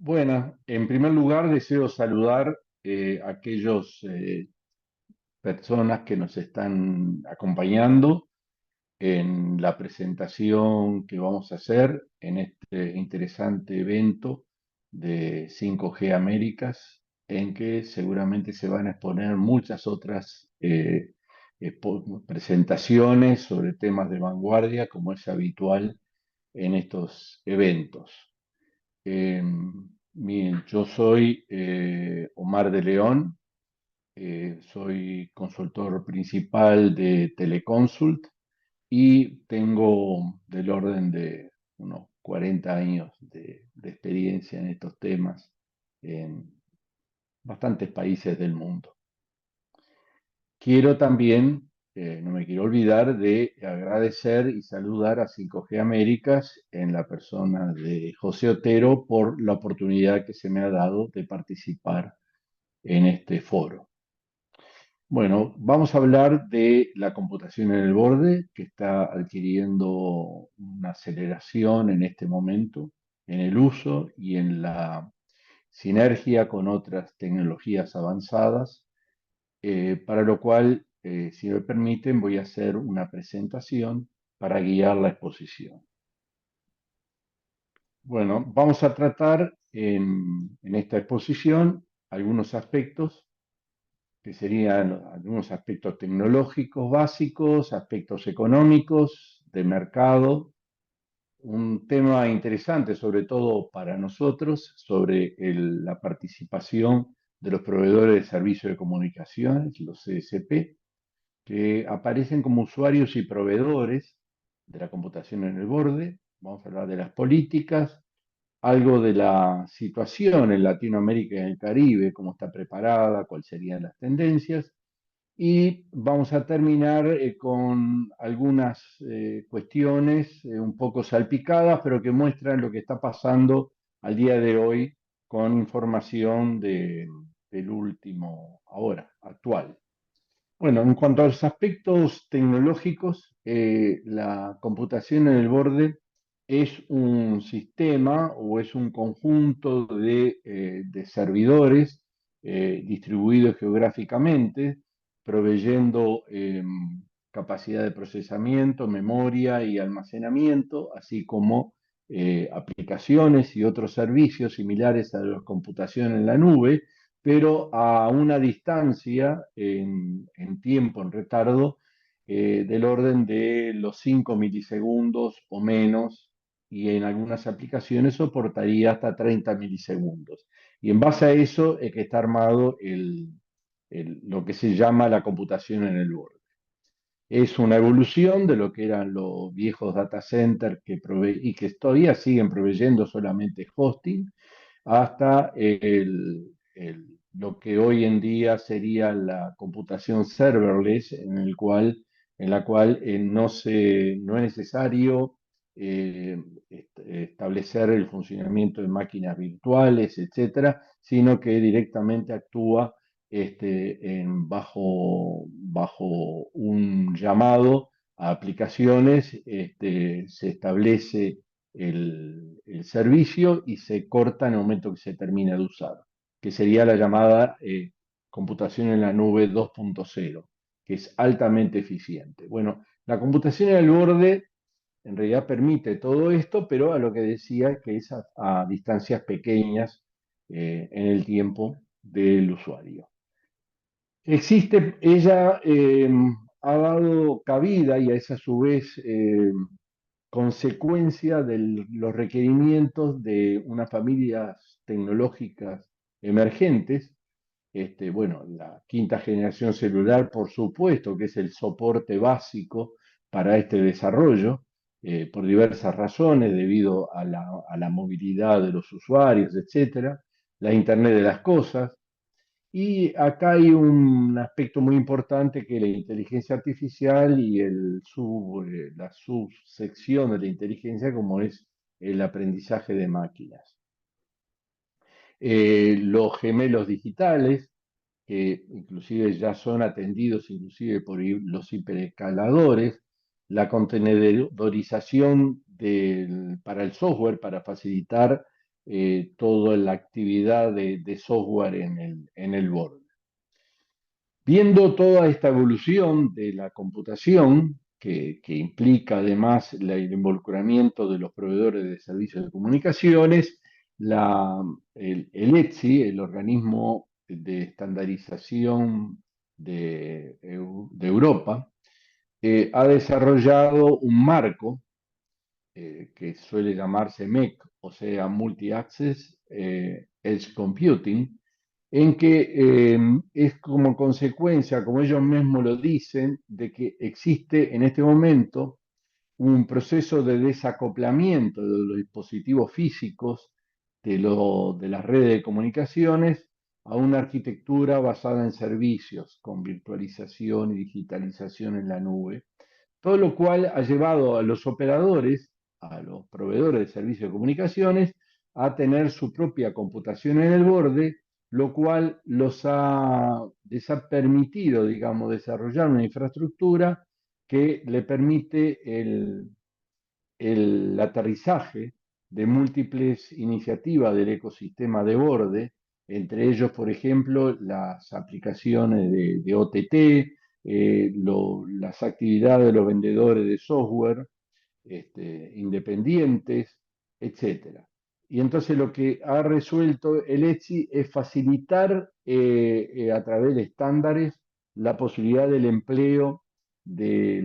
Bueno, en primer lugar deseo saludar a aquellos personas que nos están acompañando en la presentación que vamos a hacer en este interesante evento de 5G Américas, en que seguramente se van a exponer muchas otras presentaciones sobre temas de vanguardia, como es habitual en estos eventos. Eh, Miren, yo soy Omar de León, soy consultor principal de Teleconsult y tengo del orden de unos 40 años de experiencia en estos temas en bastantes países del mundo. Quiero también, no me quiero olvidar de agradecer y saludar a 5G Américas en la persona de José Otero por la oportunidad que se me ha dado de participar en este foro. Bueno, vamos a hablar de la computación en el borde, que está adquiriendo una aceleración en este momento en el uso y en la sinergia con otras tecnologías avanzadas, para lo cual, si me permiten, voy a hacer una presentación para guiar la exposición. Bueno, vamos a tratar en esta exposición algunos aspectos que serían algunos aspectos tecnológicos básicos, aspectos económicos, de mercado, un tema interesante sobre todo para nosotros sobre la participación de los proveedores de servicios de comunicaciones, los CSP, que aparecen como usuarios y proveedores de la computación en el borde. Vamos a hablar de las políticas, algo de la situación en Latinoamérica y en el Caribe, cómo está preparada, cuáles serían las tendencias. Y vamos a terminar con algunas cuestiones un poco salpicadas, pero que muestran lo que está pasando al día de hoy con información del último, ahora, actual. Bueno, en cuanto a los aspectos tecnológicos, la computación en el borde es un sistema o es un conjunto de servidores distribuidos geográficamente, proveyendo capacidad de procesamiento, memoria y almacenamiento, así como aplicaciones y otros servicios similares a la computación en la nube, pero a una distancia en tiempo, en retardo, del orden de los 5 milisegundos o menos, y en algunas aplicaciones soportaría hasta 30 milisegundos. Y en base a eso es que está armado lo que se llama la computación en el borde. Es una evolución de lo que eran los viejos data centers y que todavía siguen proveyendo solamente hosting, hasta lo que hoy en día sería la computación serverless, en la cual no es necesario establecer el funcionamiento de máquinas virtuales, etcétera, sino que directamente actúa bajo un llamado a aplicaciones, se establece el servicio y se corta en el momento que se termina de usar, que sería la llamada computación en la nube 2.0, que es altamente eficiente. Bueno, la computación en el borde en realidad permite todo esto, pero a lo que decía que es a distancias pequeñas en el tiempo del usuario. Ella ha dado cabida y es a su vez consecuencia de los requerimientos de unas familias tecnológicas emergentes. Bueno, la quinta generación celular, por supuesto, que es el soporte básico para este desarrollo, por diversas razones, debido a la movilidad de los usuarios, etcétera, la Internet de las cosas. Y acá hay un aspecto muy importante que es la inteligencia artificial y la subsección de la inteligencia como es el aprendizaje de máquinas. Los gemelos digitales, que inclusive ya son atendidos inclusive por los hiperescaladores, la contenedorización para el software, para facilitar toda la actividad de software en el borde. Viendo toda esta evolución de la computación, que implica además el involucramiento de los proveedores de servicios de comunicaciones, el ETSI, el organismo de estandarización de Europa, ha desarrollado un marco que suele llamarse MEC, o sea, Multi-Access Edge Computing, en que es como consecuencia, como ellos mismos lo dicen, de que existe en este momento un proceso de desacoplamiento de los dispositivos físicos de las redes de comunicaciones a una arquitectura basada en servicios, con virtualización y digitalización en la nube, todo lo cual ha llevado a los operadores, a los proveedores de servicios de comunicaciones, a tener su propia computación en el borde, lo cual les ha permitido, digamos, desarrollar una infraestructura que le permite el aterrizaje de múltiples iniciativas del ecosistema de borde, entre ellos, por ejemplo, las aplicaciones de OTT, las actividades de los vendedores de software independientes, etcétera. Y entonces lo que ha resuelto el ETSI es facilitar a través de estándares la posibilidad del empleo de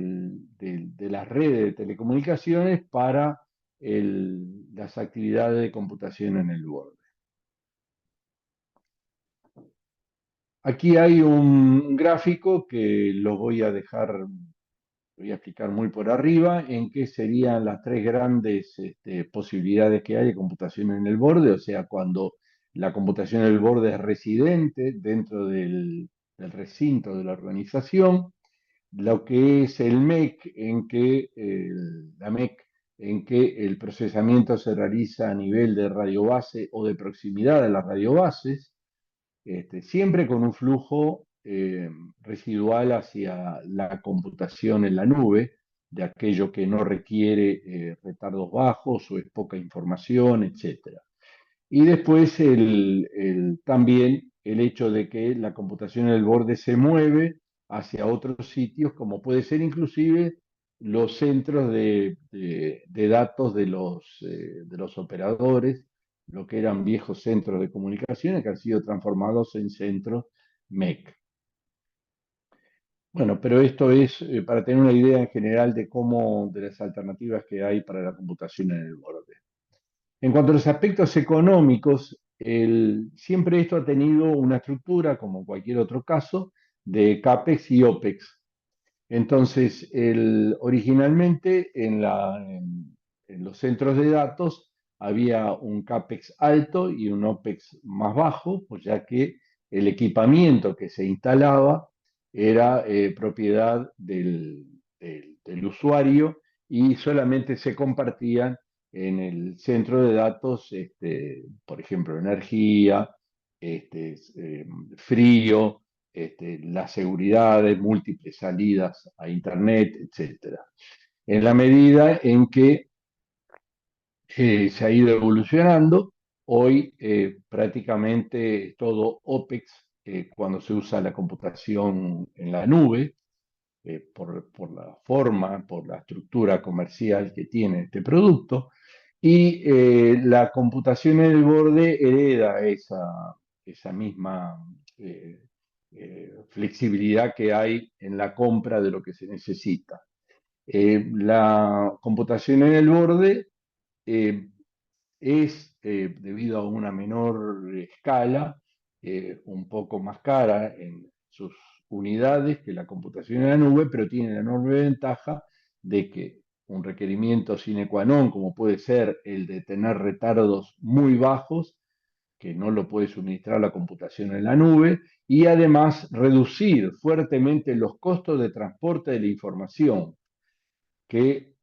las redes de telecomunicaciones para las actividades de computación en el borde. Aquí hay un gráfico que lo voy a dejar, voy a explicar muy por arriba, en qué serían las tres grandes posibilidades que hay de computación en el borde, o sea, cuando la computación en el borde es residente dentro del recinto de la organización, lo que es el MEC, la MEC, en que el procesamiento se realiza a nivel de radiobase o de proximidad de las radiobases, siempre con un flujo residual hacia la computación en la nube, de aquello que no requiere retardos bajos o es poca información, etc. Y después también el hecho de que la computación en el borde se mueve hacia otros sitios, como puede ser inclusive los centros de datos de los operadores, lo que eran viejos centros de comunicaciones que han sido transformados en centros MEC. Bueno, pero esto es para tener una idea en general de las alternativas que hay para la computación en el borde. En cuanto a los aspectos económicos, siempre esto ha tenido una estructura, como cualquier otro caso, de CAPEX y OPEX. Entonces, originalmente en los centros de datos había un CAPEX alto y un OPEX más bajo, pues ya que el equipamiento que se instalaba era propiedad del usuario y solamente se compartían en el centro de datos, por ejemplo, energía, frío, la seguridad de múltiples salidas a Internet, etcétera. En la medida en que se ha ido evolucionando, hoy prácticamente todo OPEX, cuando se usa la computación en la nube, por la forma, por la estructura comercial que tiene este producto, y la computación en el borde hereda esa misma flexibilidad que hay en la compra de lo que se necesita. La computación en el borde eh, debido a una menor escala, un poco más cara en sus unidades que la computación en la nube, pero tiene la enorme ventaja de que un requerimiento sine qua non, como puede ser el de tener retardos muy bajos, que no lo puede suministrar la computación en la nube, y además reducir fuertemente los costos de transporte de la información, que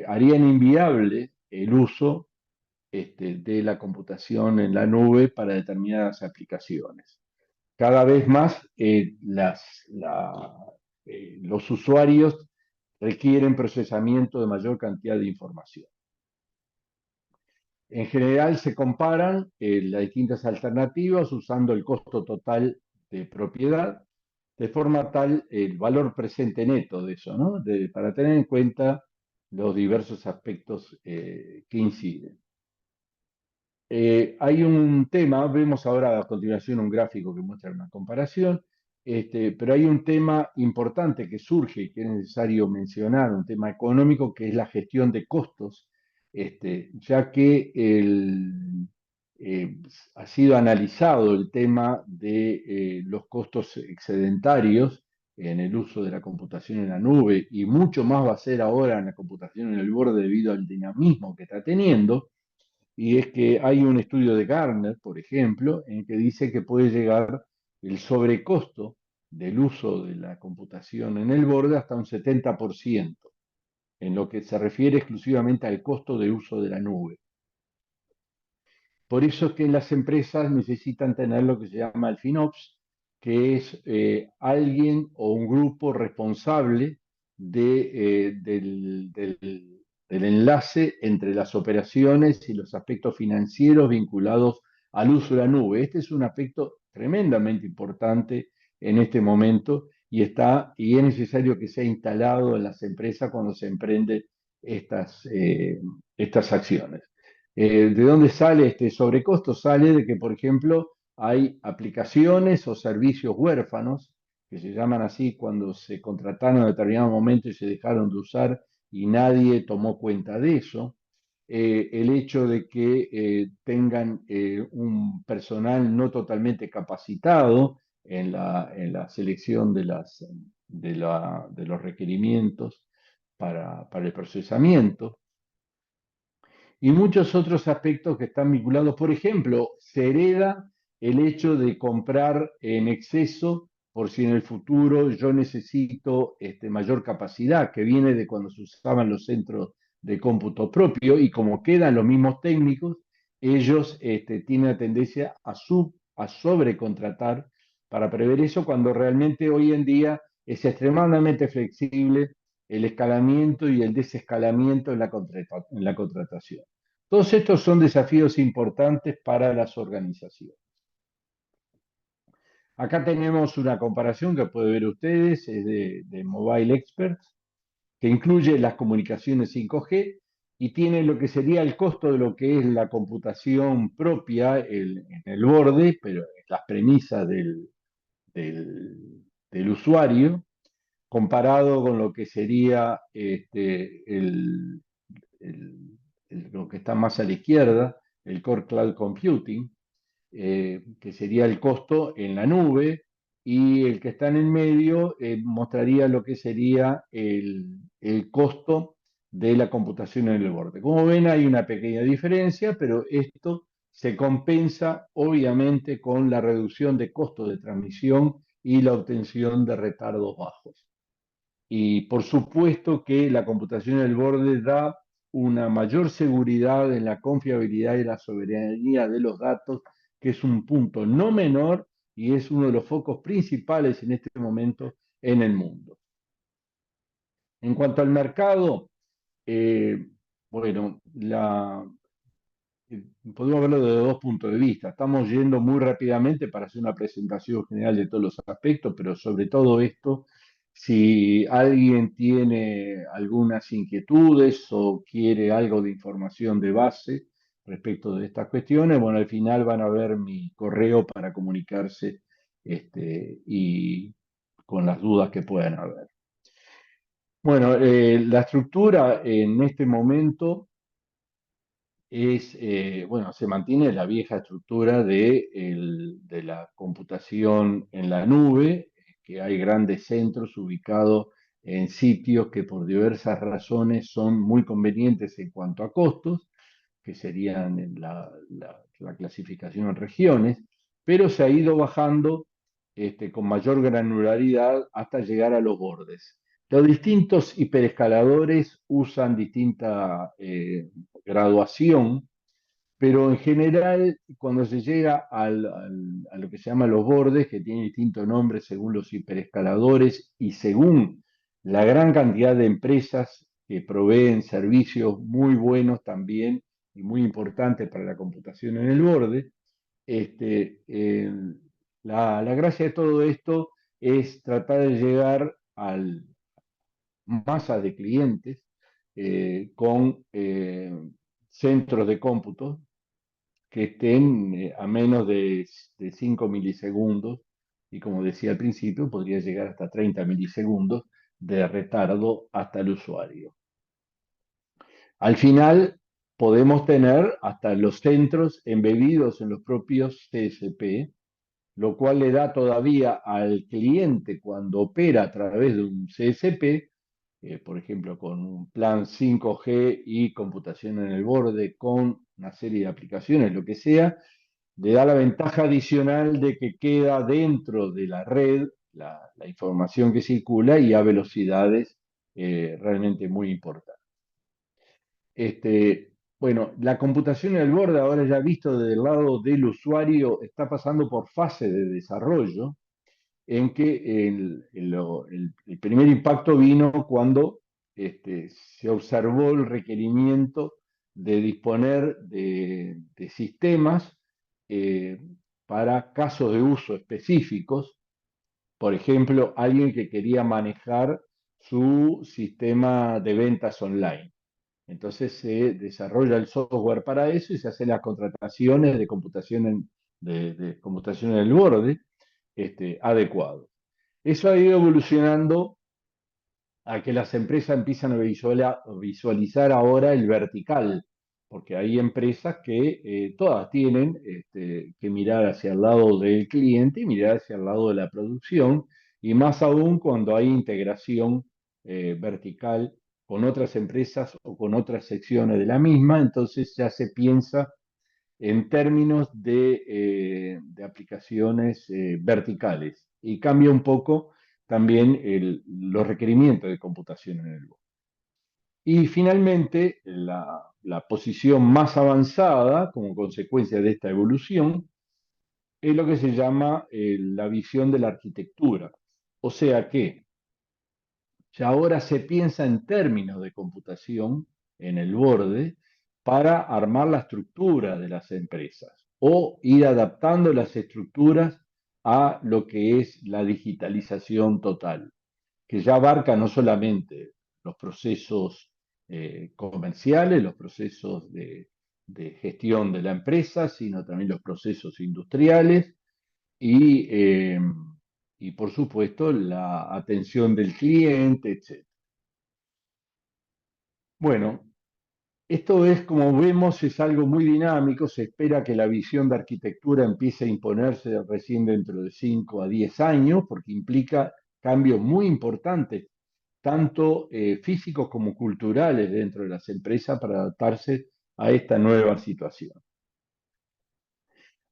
harían inviable el uso de la computación en la nube para determinadas aplicaciones. Cada vez más los usuarios requieren procesamiento de mayor cantidad de información. En general se comparan las distintas alternativas usando el costo total de propiedad, de forma tal el valor presente neto de eso, ¿no? Para tener en cuenta los diversos aspectos que inciden. Hay un tema, vemos ahora a continuación un gráfico que muestra una comparación, pero hay un tema importante que surge y que es necesario mencionar, un tema económico, que es la gestión de costos, ya que eh, ha sido analizado el tema de los costos excedentarios en el uso de la computación en la nube, y mucho más va a ser ahora en la computación en el borde debido al dinamismo que está teniendo. Y es que hay un estudio de Gartner, por ejemplo, en que dice que puede llegar el sobrecosto del uso de la computación en el borde hasta un 70%, en lo que se refiere exclusivamente al costo de uso de la nube. Por eso es que las empresas necesitan tener lo que se llama el FinOps, que es alguien o un grupo responsable del enlace entre las operaciones y los aspectos financieros vinculados al uso de la nube. Este es un aspecto tremendamente importante en este momento y es necesario que sea instalado en las empresas cuando se emprenden estas acciones. ¿De dónde sale este sobrecosto? Sale de que, por ejemplo, hay aplicaciones o servicios huérfanos, que se llaman así cuando se contrataron en determinado momento y se dejaron de usar y nadie tomó cuenta de eso. El hecho de que tengan un personal no totalmente capacitado en la selección de los requerimientos para el procesamiento y muchos otros aspectos que están vinculados. Por ejemplo, se hereda el hecho de comprar en exceso por si en el futuro yo necesito mayor capacidad, que viene de cuando se usaban los centros de cómputo propio, y como quedan los mismos técnicos, ellos tienen la tendencia a sobrecontratar para prever eso, cuando realmente hoy en día es extremadamente flexible el escalamiento y el desescalamiento en la contratación. Todos estos son desafíos importantes para las organizaciones. Acá tenemos una comparación que pueden ver ustedes, es de Mobile Experts, que incluye las comunicaciones 5G y tiene lo que sería el costo de lo que es la computación propia en el borde, pero las premisas del usuario, comparado con lo que sería el- lo que está más a la izquierda, el Core Cloud Computing, que sería el costo en la nube, y el que está en el medio mostraría lo que sería el costo de la computación en el borde. Como ven, hay una pequeña diferencia, pero esto se compensa obviamente con la reducción de costos de transmisión y la obtención de retardos bajos. Y por supuesto que la computación en el borde da una mayor seguridad en la confiabilidad y la soberanía de los datos, que es un punto no menor y es uno de los focos principales en este momento en el mundo. En cuanto al mercado, eh, bueno, podemos verlo desde dos puntos de vista. Estamos yendo muy rápidamente para hacer una presentación general de todos los aspectos, pero sobre todo esto, si alguien tiene algunas inquietudes o quiere algo de información de base respecto de estas cuestiones, bueno, al final van a ver mi correo para comunicarse y con las dudas que puedan haber. Bueno, la estructura en este momento bueno, se mantiene la vieja estructura de la computación en la nube, que hay grandes centros ubicados en sitios que por diversas razones son muy convenientes en cuanto a costos, que serían en la clasificación en regiones, pero se ha ido bajando con mayor granularidad hasta llegar a los bordes. Los distintos hiperescaladores usan distinta graduación, pero en general, cuando se llega a lo que se llama los bordes, que tienen distintos nombres según los hiperescaladores y según la gran cantidad de empresas que proveen servicios muy buenos también y muy importante para la computación en el borde. Este, la gracia de todo esto es tratar de llegar a masas de clientes con centros de cómputo que estén a menos de 5 milisegundos, y como decía al principio, podría llegar hasta 30 milisegundos de retardo hasta el usuario. Al final, podemos tener hasta los centros embebidos en los propios CSP, lo cual le da todavía al cliente, cuando opera a través de un CSP, por ejemplo, con un plan 5G y computación en el borde, con una serie de aplicaciones, lo que sea, le da la ventaja adicional de que queda dentro de la red la información que circula y a velocidades realmente muy importantes. Bueno, la computación en el borde, ahora ya visto desde el lado del usuario, está pasando por fase de desarrollo, en que el primer impacto vino cuando se observó el requerimiento de disponer de sistemas eh, para casos de uso específicos. Por ejemplo, alguien que quería manejar su sistema de ventas online. Entonces se desarrolla el software para eso y se hacen las contrataciones de computación de computación en el borde adecuado. Eso ha ido evolucionando a que las empresas empiezan a visualizar ahora el vertical, porque hay empresas que todas tienen que mirar hacia el lado del cliente y mirar hacia el lado de la producción, y más aún cuando hay integración vertical con otras empresas o con otras secciones de la misma. Entonces ya se piensa en términos de aplicaciones verticales, y cambia un poco también los requerimientos de computación en el web. Y finalmente, la posición más avanzada como consecuencia de esta evolución es lo que se llama la visión de la arquitectura. O sea que ya ahora se piensa en términos de computación en el borde para armar la estructura de las empresas o ir adaptando las estructuras a lo que es la digitalización total, que ya abarca no solamente los procesos comerciales, los procesos de gestión de la empresa, sino también los procesos industriales y, eh, y por supuesto, la atención del cliente, etc. Bueno, esto es, como vemos, es algo muy dinámico. Se espera que la visión de arquitectura empiece a imponerse recién dentro de 5 a 10 años, porque implica cambios muy importantes, tanto físicos como culturales dentro de las empresas, para adaptarse a esta nueva situación.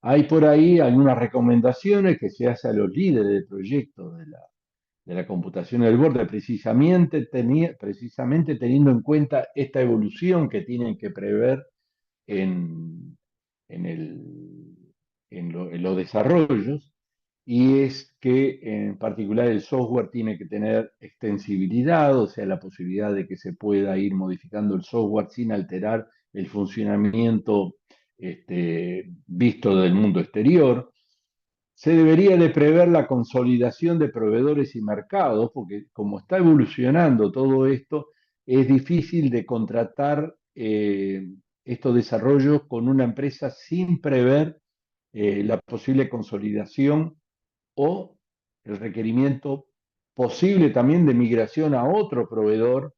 Hay por ahí algunas recomendaciones que se hacen a los líderes de proyectos de la computación del borde, precisamente teniendo en cuenta esta evolución que tienen que prever en, en, el, en los desarrollos, y es que en particular el software tiene que tener extensibilidad, o sea, la posibilidad de que se pueda ir modificando el software sin alterar el funcionamiento visto del mundo exterior. Se debería de prever la consolidación de proveedores y mercados, porque como está evolucionando todo esto, es difícil de contratar estos desarrollos con una empresa sin prever la posible consolidación o el requerimiento posible también de migración a otro proveedor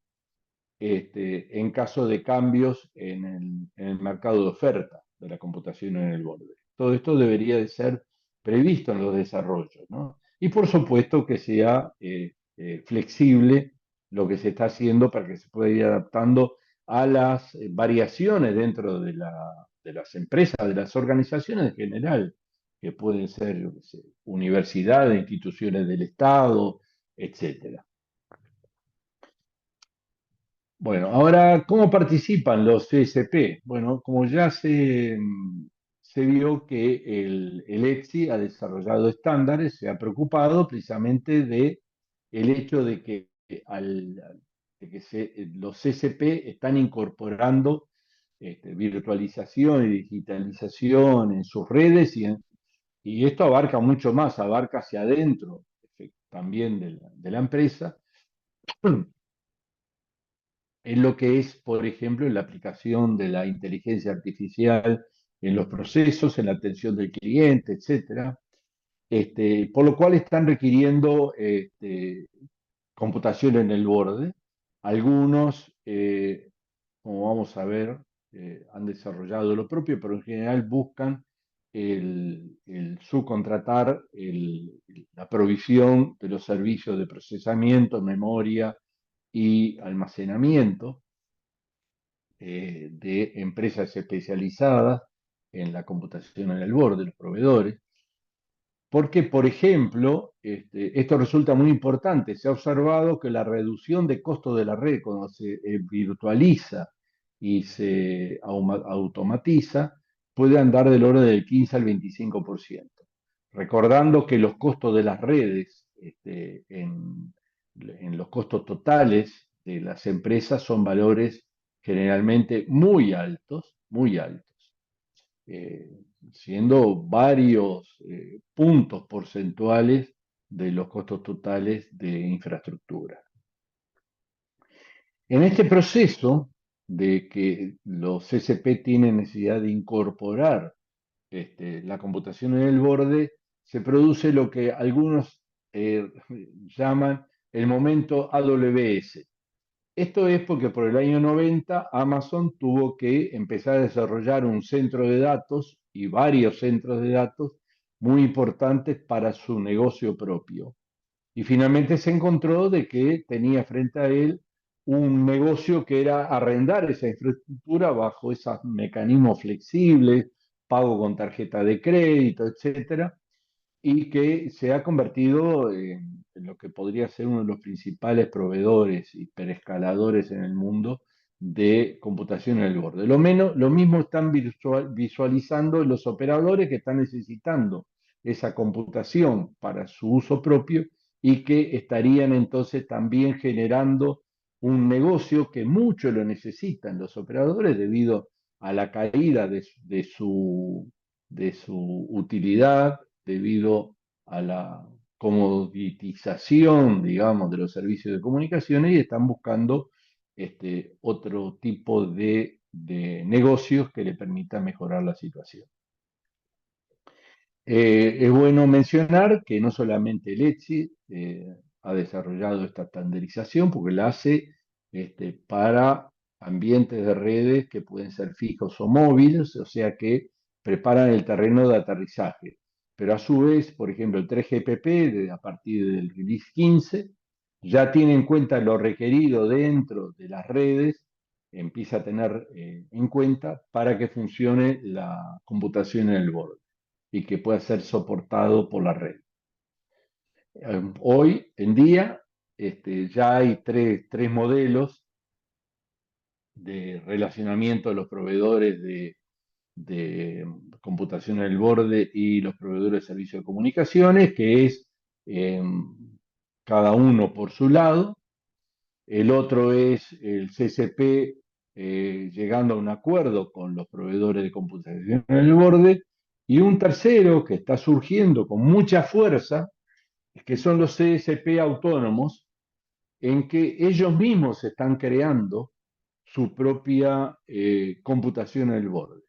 en caso de cambios en el mercado de oferta de la computación en el borde. Todo esto debería de ser previsto en los desarrollos, ¿no? Y por supuesto que sea flexible lo que se está haciendo para que se pueda ir adaptando a las variaciones dentro de las empresas, de las organizaciones en general, que pueden ser, yo qué sé, universidades, instituciones del Estado, etcétera. Bueno, ahora, ¿cómo participan los CSP? Bueno, como ya se vio que el ETSI ha desarrollado estándares, se ha preocupado precisamente de el hecho de que, los CSP están incorporando virtualización y digitalización en sus redes y esto abarca mucho más, abarca hacia adentro también de la empresa, en lo que es, por ejemplo, la aplicación de la inteligencia artificial en los procesos, en la atención del cliente, etcétera. Por lo cual están requiriendo computación en el borde. Algunos, como vamos a ver, han desarrollado lo propio, pero en general buscan el subcontratar la provisión de los servicios de procesamiento, memoria y almacenamiento de empresas especializadas en la computación en el borde, los proveedores. Porque, por ejemplo, esto resulta muy importante. Se ha observado que la reducción de costo de la red cuando se virtualiza y se automatiza puede andar del orden del 15 al 25%. Recordando que los costos de las redes en los costos totales de las empresas son valores generalmente muy altos, muy altos. Eh, Siendo varios puntos porcentuales de los costos totales de infraestructura. En este proceso de que los CCP tienen necesidad de incorporar la computación en el borde, se produce lo que algunos llaman el momento AWS. Esto es porque por el año 90 Amazon tuvo que empezar a desarrollar un centro de datos y varios centros de datos muy importantes para su negocio propio. Y finalmente se encontró de que tenía frente a él un negocio que era arrendar esa infraestructura bajo esos mecanismos flexibles, pago con tarjeta de crédito, etcétera, y que se ha convertido en lo que podría ser uno de los principales proveedores y perescaladores en el mundo de computación en el borde. Lo mismo están visualizando los operadores que están necesitando esa computación para su uso propio y que estarían entonces también generando un negocio que mucho lo necesitan los operadores debido a la caída de su utilidad debido a la comoditización, digamos, de los servicios de comunicaciones y están buscando otro tipo de negocios que le permitan mejorar la situación. Es bueno mencionar que no solamente el ETSI ha desarrollado esta estandarización, porque la hace para ambientes de redes que pueden ser fijos o móviles, o sea que preparan el terreno de aterrizaje. Pero a su vez, por ejemplo, el 3GPP, a partir del release 15, ya tiene en cuenta lo requerido dentro de las redes, empieza a tener en cuenta para que funcione la computación en el borde y que pueda ser soportado por la red. Hoy en día ya hay tres modelos de relacionamiento de los proveedores de computación en el borde y los proveedores de servicios de comunicaciones, que es eh, cada uno por su lado. El otro es el CCP llegando a un acuerdo con los proveedores de computación en el borde. Y un tercero que está surgiendo con mucha fuerza, que son los CSP autónomos, en que ellos mismos están creando su propia computación en el borde.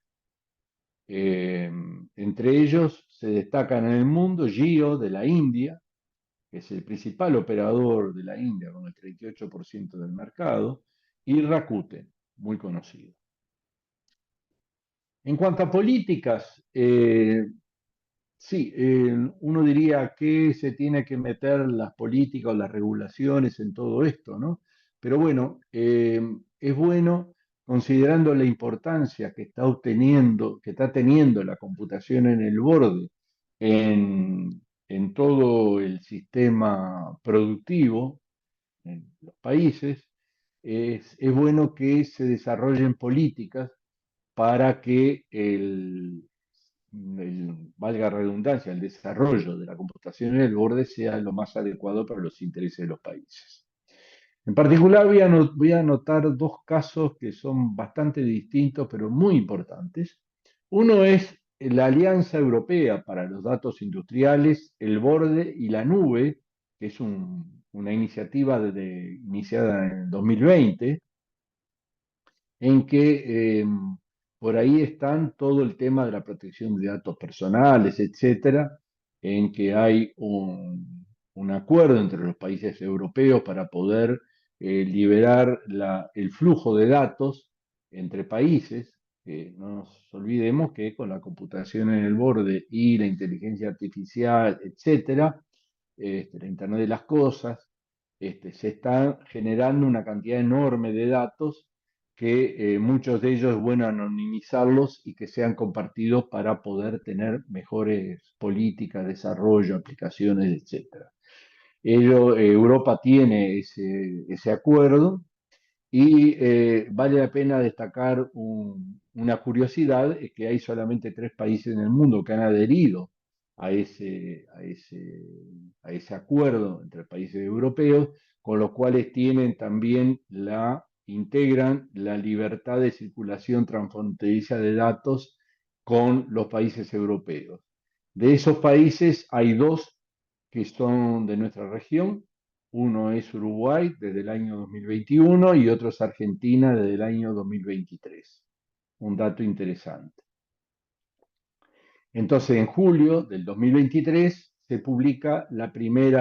Entre ellos se destacan en el mundo Jio de la India, que es el principal operador de la India con el 38% del mercado, y Rakuten, muy conocido. En cuanto a políticas, sí, uno diría que se tiene que meter las políticas o las regulaciones en todo esto, ¿no? Pero bueno, es bueno, considerando la importancia que está obteniendo, que está teniendo la computación en el borde en todo el sistema productivo en los países, es bueno que se desarrollen políticas para que valga la redundancia, el desarrollo de la computación en el borde sea lo más adecuado para los intereses de los países. En particular voy a anotar dos casos que son bastante distintos, pero muy importantes. Uno es la Alianza Europea para los Datos Industriales, el Borde y la Nube, que es una iniciativa iniciada en el 2020, en que por ahí están todo el tema de la protección de datos personales, etcétera, en que hay un acuerdo entre los países europeos para poder liberar el flujo de datos entre países. No nos olvidemos que con la computación en el borde y la inteligencia artificial, etcétera, la Internet de las cosas, se están generando una cantidad enorme de datos que muchos de ellos es bueno anonimizarlos y que sean compartidos para poder tener mejores políticas, desarrollo, aplicaciones, etcétera. Europa tiene ese acuerdo y vale la pena destacar una curiosidad, es que hay solamente 3 países en el mundo que han adherido a ese acuerdo entre países europeos, con los cuales tienen también integran la libertad de circulación transfronteriza de datos con los países europeos. De esos países hay dos que son de nuestra región. Uno es Uruguay desde el año 2021 y otro es Argentina desde el año 2023. Un dato interesante. Entonces, en julio del 2023 se publica el primer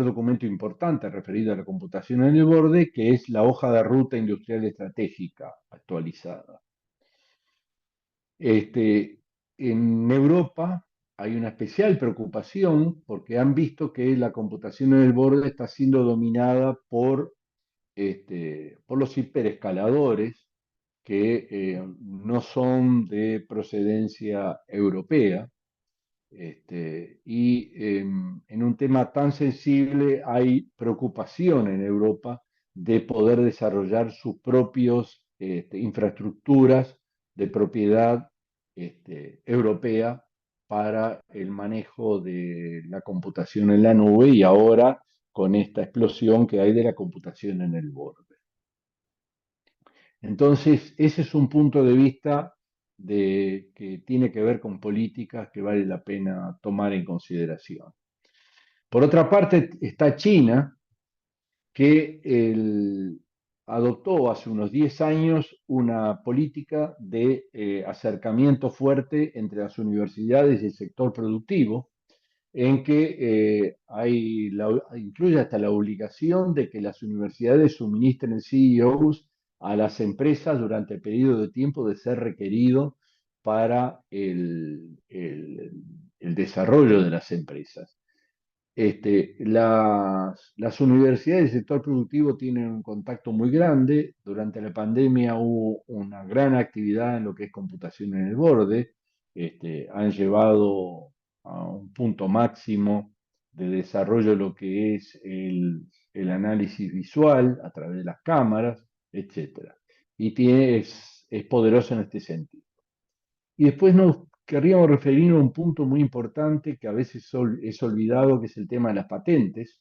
documento importante referido a la computación en el borde, que es la hoja de ruta industrial estratégica actualizada. En Europa hay una especial preocupación porque han visto que la computación en el borde está siendo dominada por los hiperescaladores que no son de procedencia europea. En un tema tan sensible hay preocupación en Europa de poder desarrollar sus propios infraestructuras de propiedad europea para el manejo de la computación en la nube y ahora con esta explosión que hay de la computación en el borde. Entonces, ese es un punto de vista que tiene que ver con políticas que vale la pena tomar en consideración. Por otra parte, está China, que adoptó hace unos 10 años una política de acercamiento fuerte entre las universidades y el sector productivo, en que incluye hasta la obligación de que las universidades suministren CEOs a las empresas durante el periodo de tiempo de ser requerido para el desarrollo de las empresas. Las universidades del sector productivo tienen un contacto muy grande. Durante la pandemia hubo una gran actividad en lo que es computación en el borde. Han llevado a un punto máximo de desarrollo lo que es el análisis visual a través de las cámaras, etcétera. Es poderoso en este sentido. Y después nos querríamos referir a un punto muy importante que a veces es olvidado, que es el tema de las patentes.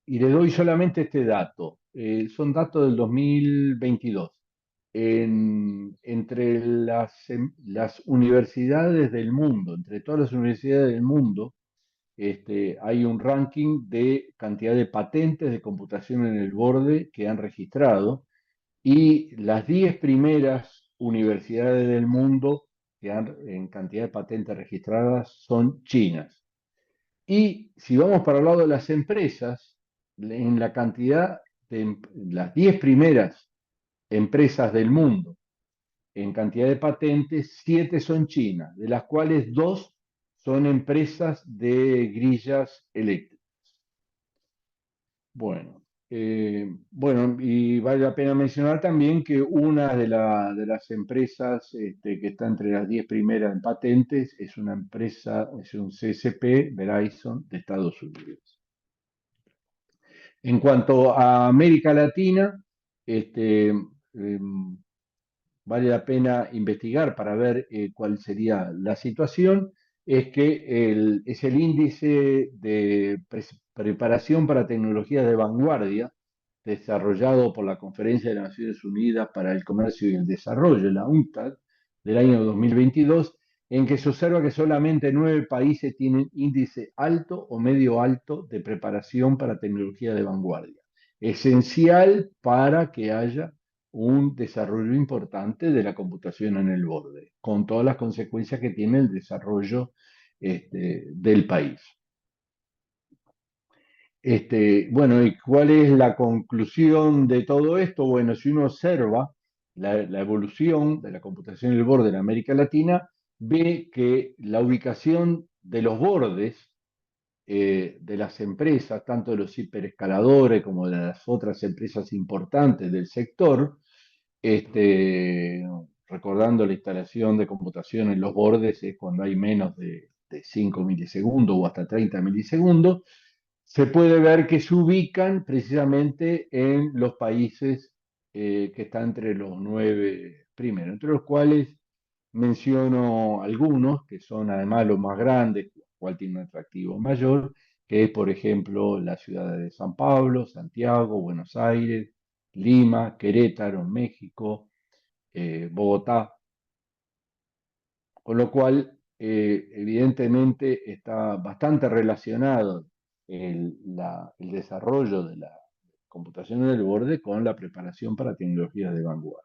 Y le doy solamente este dato. Son datos del 2022. Entre las universidades del mundo, entre todas las universidades del mundo, hay un ranking de cantidad de patentes de computación en el borde que han registrado y las 10 primeras universidades del mundo que han en cantidad de patentes registradas son chinas. Y si vamos para el lado de las empresas, en la cantidad de las 10 primeras empresas del mundo en cantidad de patentes, 7 son chinas, de las cuales 2 son empresas de grillas eléctricas. Bueno, y vale la pena mencionar también que una de las empresas que está entre las 10 primeras en patentes es una empresa, es un CSP, Verizon, de Estados Unidos. En cuanto a América Latina, vale la pena investigar para ver cuál sería la situación. es que es el índice de preparación para tecnologías de vanguardia desarrollado por la Conferencia de las Naciones Unidas para el Comercio y el Desarrollo, la UNCTAD, del año 2022, en que se observa que solamente 9 países tienen índice alto o medio alto de preparación para tecnología de vanguardia, esencial para que haya un desarrollo importante de la computación en el borde, con todas las consecuencias que tiene el desarrollo del país. Bueno, ¿y cuál es la conclusión de todo esto? Bueno, si uno observa la evolución de la computación en el borde en América Latina, ve que la ubicación de los bordes de las empresas, tanto de los hiperescaladores como de las otras empresas importantes del sector, este, recordando la instalación de computación en los bordes es cuando hay menos de 5 milisegundos o hasta 30 milisegundos, se puede ver que se ubican precisamente en los países que están entre los 9 primeros, entre los cuales menciono algunos que son además los más grandes, cual tiene un atractivo mayor, que es, por ejemplo, la ciudad de San Pablo, Santiago, Buenos Aires, Lima, Querétaro, México, Bogotá, con lo cual evidentemente está bastante relacionado el desarrollo de la computación en el borde con la preparación para tecnologías de vanguardia.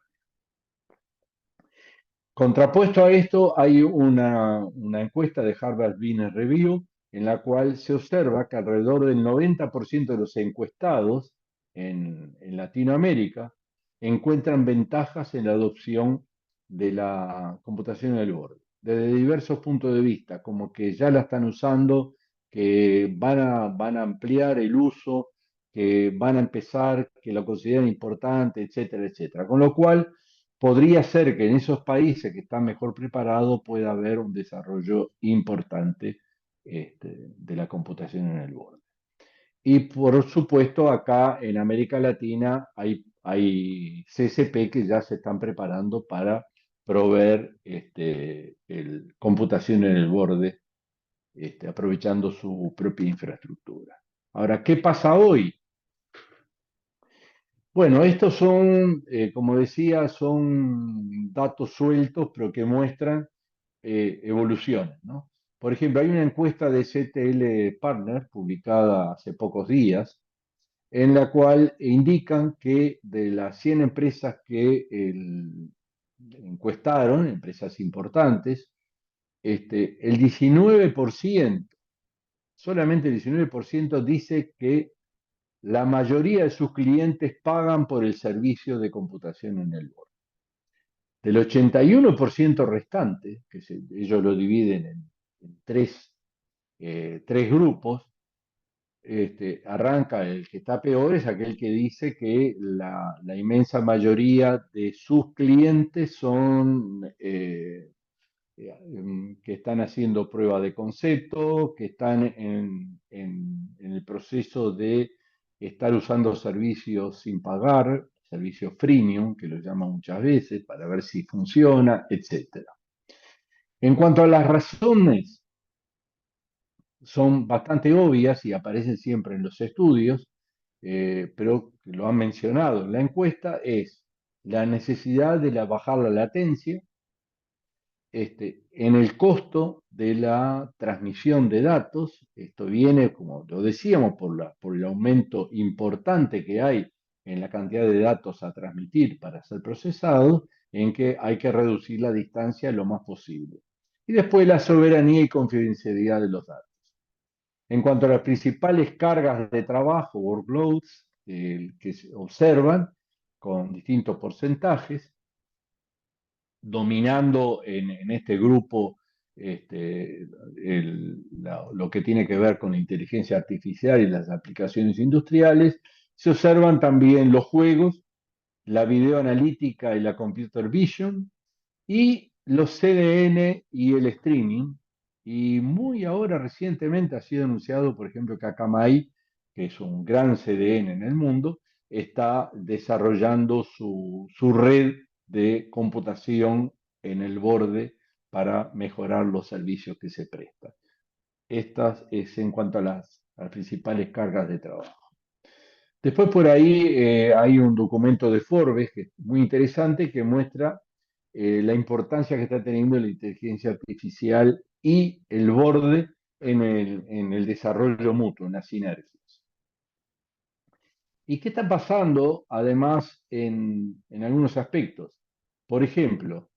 Contrapuesto a esto, hay una encuesta de Harvard Business Review en la cual se observa que alrededor del 90% de los encuestados en Latinoamérica encuentran ventajas en la adopción de la computación en el borde, desde diversos puntos de vista, como que ya la están usando, que van a ampliar el uso, que van a empezar, que lo consideran importante, etcétera, etcétera. Con lo cual, podría ser que en esos países que están mejor preparados pueda haber un desarrollo importante de la computación en el borde. Y por supuesto, acá en América Latina hay CCP que ya se están preparando para proveer computación en el borde, aprovechando su propia infraestructura. Ahora, ¿qué pasa hoy? Bueno, estos son, como decía, son datos sueltos, pero que muestran evoluciones, ¿no? Por ejemplo, hay una encuesta de CTL Partners publicada hace pocos días, en la cual indican que de las 100 empresas que encuestaron, empresas importantes, el 19%, solamente el 19% dice que la mayoría de sus clientes pagan por el servicio de computación en el borde. Del 81% restante, ellos lo dividen en tres grupos, arranca el que está peor, es aquel que dice que la inmensa mayoría de sus clientes son que están haciendo prueba de concepto, que están en el proceso de estar usando servicios sin pagar, servicios freemium, que lo llaman muchas veces, para ver si funciona, etc. En cuanto a las razones, son bastante obvias y aparecen siempre en los estudios, pero lo han mencionado en la encuesta, es la necesidad de bajar la latencia, en el costo de la transmisión de datos. Esto viene, como lo decíamos, por el aumento importante que hay en la cantidad de datos a transmitir para ser procesados, en que hay que reducir la distancia lo más posible. Y después la soberanía y confidencialidad de los datos. En cuanto a las principales cargas de trabajo, workloads, que se observan con distintos porcentajes, dominando en este grupo lo que tiene que ver con la inteligencia artificial y las aplicaciones industriales, se observan también los juegos, la videoanalítica y la computer vision, y los CDN y el streaming. Y muy ahora recientemente ha sido anunciado, por ejemplo, que Akamai, que es un gran CDN en el mundo, está desarrollando su red de computación en el borde para mejorar los servicios que se prestan. Estas es en cuanto a las principales cargas de trabajo. Después por ahí hay un documento de Forbes que es muy interesante que muestra la importancia que está teniendo la inteligencia artificial y el borde en el desarrollo mutuo, en las sinergias. ¿Y qué está pasando además en algunos aspectos? Por ejemplo,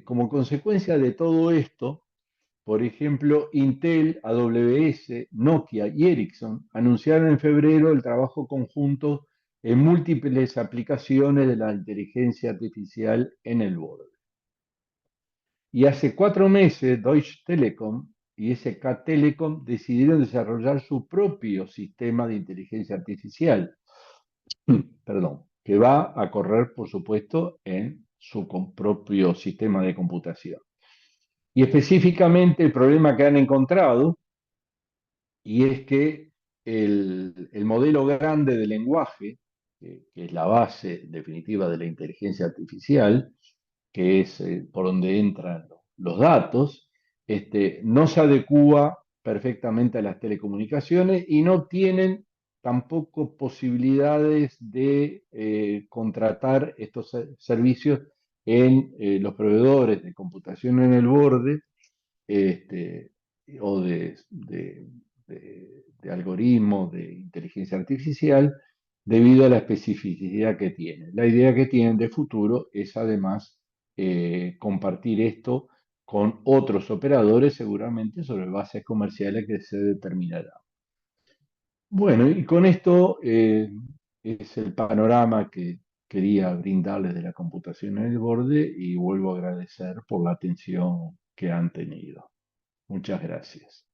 como consecuencia de todo esto, por ejemplo, Intel, AWS, Nokia y Ericsson anunciaron en febrero el trabajo conjunto en múltiples aplicaciones de la inteligencia artificial en el borde. Y hace 4 meses, Deutsche Telekom y SK Telecom decidieron desarrollar su propio sistema de inteligencia artificial, perdón, que va a correr, por supuesto, en su propio sistema de computación. Y específicamente el problema que han encontrado, y es que el modelo grande de lenguaje, que es la base definitiva de la inteligencia artificial, que es por donde entran los datos, no se adecúa perfectamente a las telecomunicaciones y no tienen tampoco posibilidades de contratar estos servicios en los proveedores de computación en el borde, este, o de algoritmos de inteligencia artificial debido a la especificidad que tienen. La idea que tienen de futuro es además compartir esto con otros operadores, seguramente sobre bases comerciales que se determinarán. Bueno, y con esto es el panorama que quería brindarles de la computación en el borde y vuelvo a agradecer por la atención que han tenido. Muchas gracias.